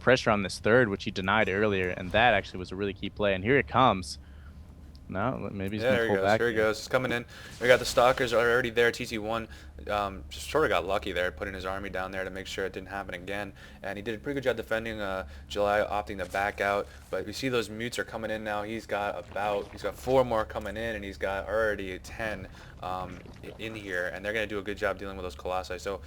pressure on this third, which he denied earlier, and that actually was a really key play. And here it comes. No, maybe he's Yeah, going to there he pull goes. back Here he here. goes. He's coming in. We got the Stalkers already there. TT1 just sort of got lucky there, putting his army down there to make sure it didn't happen again. And he did a pretty good job defending. July opting to back out. But we see those mutes are coming in now. He's got 4 more coming in, and he's got already 10 in here. And they're going to do a good job dealing with those Colossi. So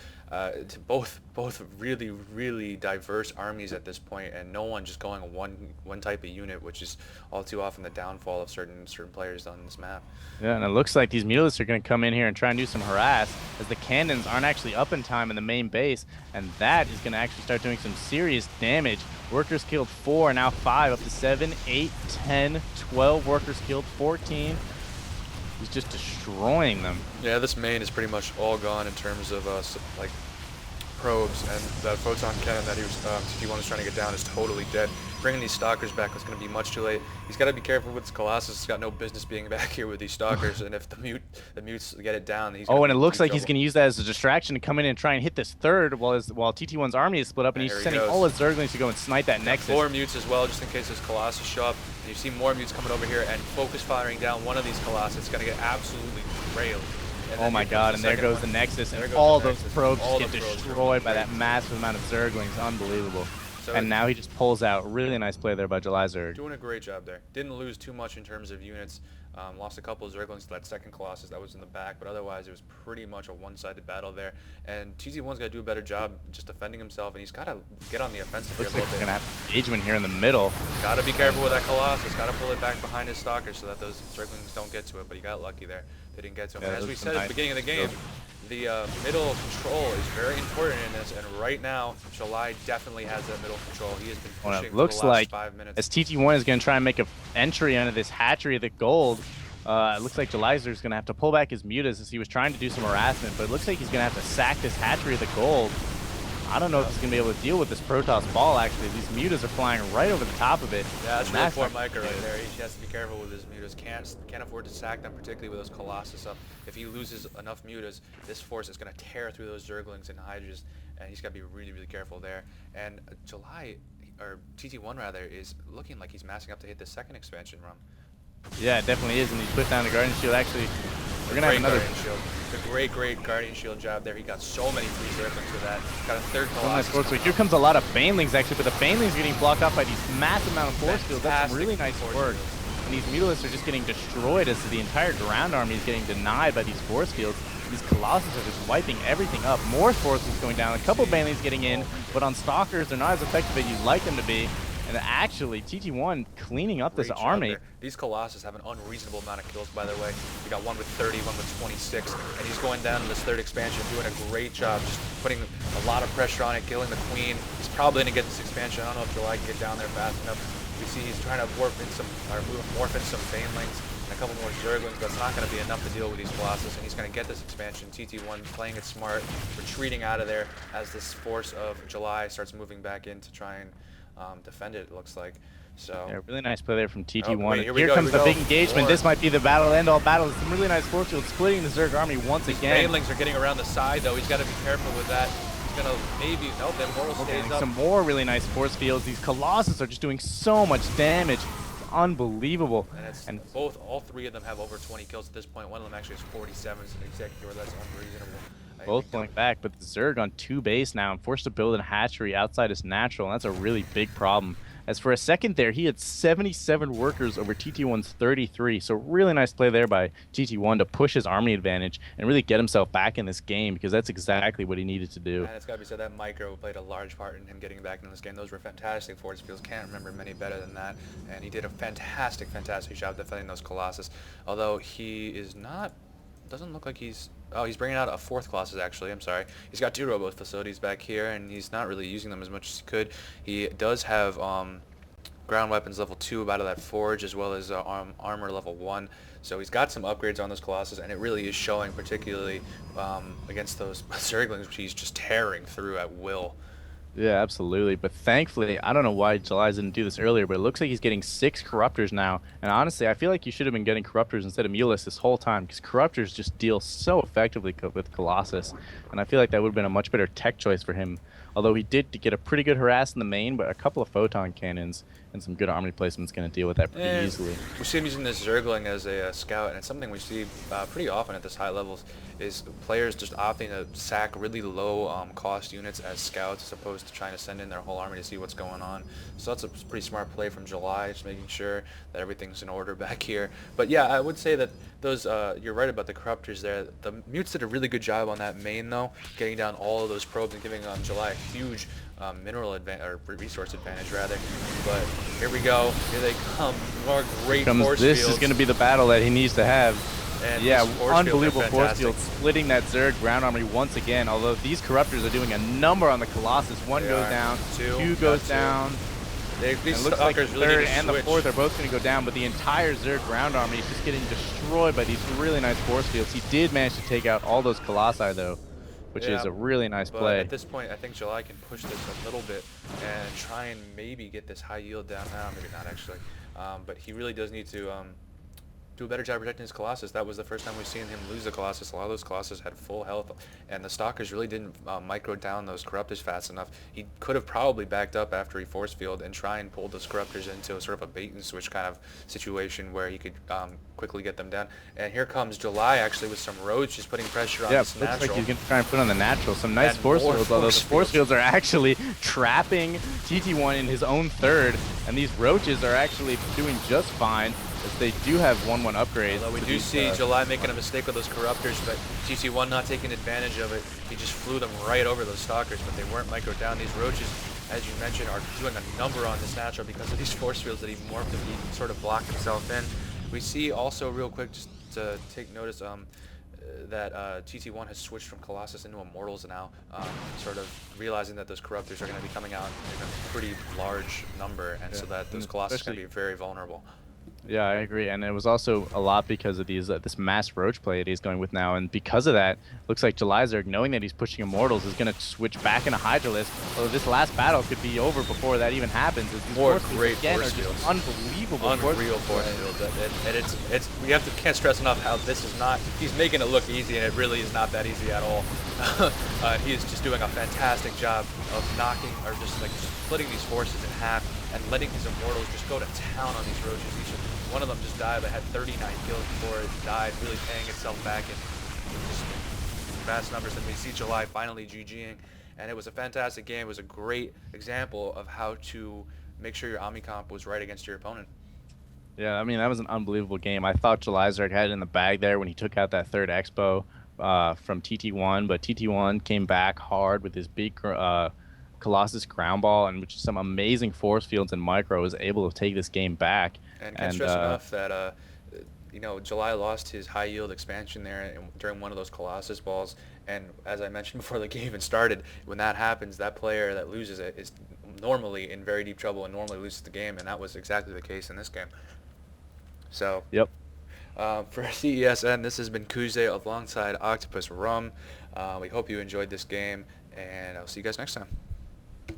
both really, really diverse armies at this point, and no one just going one type of unit, which is all too often the downfall of certain players on this map. Yeah, and it looks like these mutalists are going to come in here and try and do some harass, as the cannons aren't actually up in time in the main base, and that is going to actually start doing some serious damage. Workers killed 4, now 5, up to 7, 8, 10, 12 workers killed, 14. He's just destroying them. Yeah, this main is pretty much all gone in terms of like probes, and that photon cannon that TT1 was trying to get down is totally dead. Bringing these stalkers back is going to be much too late. He's got to be careful with his Colossus. He's got no business being back here with these stalkers, and if the mutes get it down, he's Oh, and it gonna be looks in like he's trouble. going to use that as a distraction to come in and try and hit this third while TT1's army is split up, and And he's here he sending goes. all his Zerglings to go and snipe that Nexus. 4 mutes as well, just in case those Colossus show up. And you see more mutes coming over here, and focus firing down one of these Colossus. It's going to get absolutely railed. Oh my god, and there goes the Nexus, and There goes all the those Nexus. probes All just the get probes destroyed by right. that massive amount of Zerglings. Unbelievable. So And now he just pulls out. Really nice play there by July Zerg. doing a great job there. Didn't lose too much in terms of units. Lost a couple of Zerglings to that second Colossus that was in the back, but otherwise it was pretty much a one-sided battle there. And TT1's got to do a better job just defending himself, and he's got to get on the offensive here a Looks little like he's bit. going to have engagement here in the middle. Got to be careful with that Colossus. Got to pull it back behind his Stalkers so that those Zerglings don't get to it, but he got lucky there. They didn't get to him. Yeah, And as those we are said at nice the beginning of the game, the middle control is very important in this, and right now, July definitely has that middle control. He has been Well, pushing it for looks the last like 5 minutes. as TT1 is going to try and make an entry into this hatchery of the gold, it looks like July Zerg is going to have to pull back his mutas as he was trying to do some harassment, but it looks like he's going to have to sack this hatchery of the gold. I don't know if he's going to be able to deal with this Protoss ball, actually. These mutas are flying right over the top of it. Yeah, that's really poor not Micah right there. He has to be careful with his mutas. Can't afford to sack them, particularly with those Colossus up. If he loses enough mutas, this force is going to tear through those Zerglings and Hydras, and he's got to be really, really careful there. And July, or TT1 rather, is looking like he's massing up to hit the second expansion run. Yeah, it definitely is, and he's put down the Guardian Shield. Actually, we're going to have another... Guardian Shield. It's a great Guardian Shield job there. He got so many free Zerglings with that. Got a third Nice Colossus. force. So here comes a lot of Banelings, actually, but the Banelings are getting blocked off by these massive amount of force fields. That's some really nice work. And these Mutalisks are just getting destroyed as the entire ground army is getting denied by these force fields. These Colossus are just wiping everything up. More forces going down. A couple Banelings getting in, but on Stalkers, they're not as effective as you'd like them to be. And actually, TT1 cleaning up this army. These Colossus have an unreasonable amount of kills, by the way. We got one with 30, one with 26, and he's going down in this third expansion, doing a great job, just putting a lot of pressure on it, killing the Queen. He's probably going to get this expansion. I don't know if July can get down there fast enough. We see he's trying to morph in some Banelings and a couple more Zerglings, but it's not going to be enough to deal with these Colossus, and he's going to get this expansion. TT1 playing it smart, retreating out of there as this force of July starts moving back in to try and defend it looks like. So yeah, really nice play there from TT1. Oh, wait, here comes the big engagement. This might be the battle, end all battle. Some really nice force field splitting the Zerg army once again. Banelings are getting around the side though. He's got to be careful with that. He's gonna maybe that Moral stays up. Some more really nice force fields. These Colossus are just doing so much damage. It's unbelievable. And all 3 of them have over 20 kills at this point. One of them actually has 47, so exactly where that's unreasonable. Both pulling back, but the Zerg on 2 base now and forced to build a hatchery outside his natural, and that's a really big problem. As for a second there, he had 77 workers over TT1's 33, so really nice play there by TT1 to push his army advantage and really get himself back in this game, because that's exactly what he needed to do. And it's got to be said that Micro played a large part in him getting back in this game. Those were fantastic force fields. Can't remember many better than that. And he did a fantastic job defending those Colossus. Although he is not, doesn't look like he's, oh, he's bringing out a 4th Colossus actually, I'm sorry. He's got 2 robo facilities back here, and he's not really using them as much as he could. He does have ground weapons level 2 out of that forge, as well as armor level 1. So he's got some upgrades on those Colossus, and it really is showing, particularly against those Zerglings, which he's just tearing through at will. Yeah, absolutely. But thankfully, I don't know why July didn't do this earlier, but it looks like he's getting 6 Corruptors now. And honestly, I feel like you should have been getting Corruptors instead of Mulis this whole time, because Corruptors just deal so effectively with Colossus. And I feel like that would have been a much better tech choice for him Although he did get a pretty good harass in the main, but a couple of photon cannons and some good army placement's going to deal with that pretty easily. We see him using this Zergling as a scout, and it's something we see pretty often at this high levels, is players just opting to sack really low cost units as scouts as opposed to trying to send in their whole army to see what's going on. So that's a pretty smart play from July, just making sure that everything's in order back here. But yeah, I would say that those, you're right about the Corruptors there. The Mutes did a really good job on that main though, getting down all of those probes and giving July a huge mineral advantage, or resource advantage rather. But here we go. Here they come. More great force This fields. is going to be the battle that he needs to have. And yeah, unbelievable force field, splitting that Zerg ground army once again. Although these Corruptors are doing a number on the Colossus. One goes down, two goes down. These looks like the really third and the fourth are both going to go down, but the entire Zerg ground army is just getting destroyed by these really nice force fields. He did manage to take out all those Colossi though, which is a really nice play. At this point, I think July can push this a little bit and try and maybe get this high yield down now. Maybe not actually, but he really does need to do a better job protecting his Colossus. That was the first time we've seen him lose a Colossus. A lot of those Colossus had full health, and the Stalkers really didn't micro down those Corruptors fast enough. He could have probably backed up after he force field and try and pull those Corruptors into sort of a bait and switch kind of situation where he could quickly get them down. And here comes July actually with some roads, just putting pressure on this natural. Looks like he's going to try and put on the natural. Some nice force fields, although the force fields are actually trapping TTOne in his own third, and these roaches are actually doing just fine, as they do have 1/1 upgrades. Although we do see July making a mistake with those Corruptors, but TT1 not taking advantage of it. He just flew them right over those Stalkers, but they weren't micro down. These roaches, as you mentioned, are doing a number on this natural because of these force fields that he morphed and he sort of blocked himself in. We see also real quick, just to take notice, that TT1 has switched from Colossus into Immortals now, sort of realizing that those Corruptors are going to be coming out in a pretty large number, and so that those Colossus are going to be very vulnerable. Yeah, I agree, and it was also a lot because of these this mass roach play that he's going with now, and because of that, looks like July Zerg, knowing that he's pushing Immortals, is going to switch back into Hydralisk. Although this last battle could be over before that even happens. More great force fields, unbelievable, unreal force fields, and it's we can't stress enough how this is not. He's making it look easy, and it really is not that easy at all. He is just doing a fantastic job of knocking or just like splitting these forces in half and letting his Immortals just go to town on these roaches. One of them just died, but had 39 kills before it died, really paying itself back in just vast numbers. And we see July finally GGing, and it was a fantastic game. It was a great example of how to make sure your Omnicomp was right against your opponent. Yeah, I mean, that was an unbelievable game. I thought July Zerg had it in the bag there when he took out that third Expo from TT1, but TT1 came back hard with his big Colossus ground ball, and which is some amazing force fields and micro, was able to take this game back. And can't stress enough that you know, July lost his high yield expansion there during one of those Colossus balls, and as I mentioned before the game even started, when that happens, that player that loses it is normally in very deep trouble and normally loses the game, and that was exactly the case in this game. So yep. For CESN, this has been Kuze alongside Octopus Rum. We hope you enjoyed this game, and I'll see you guys next time.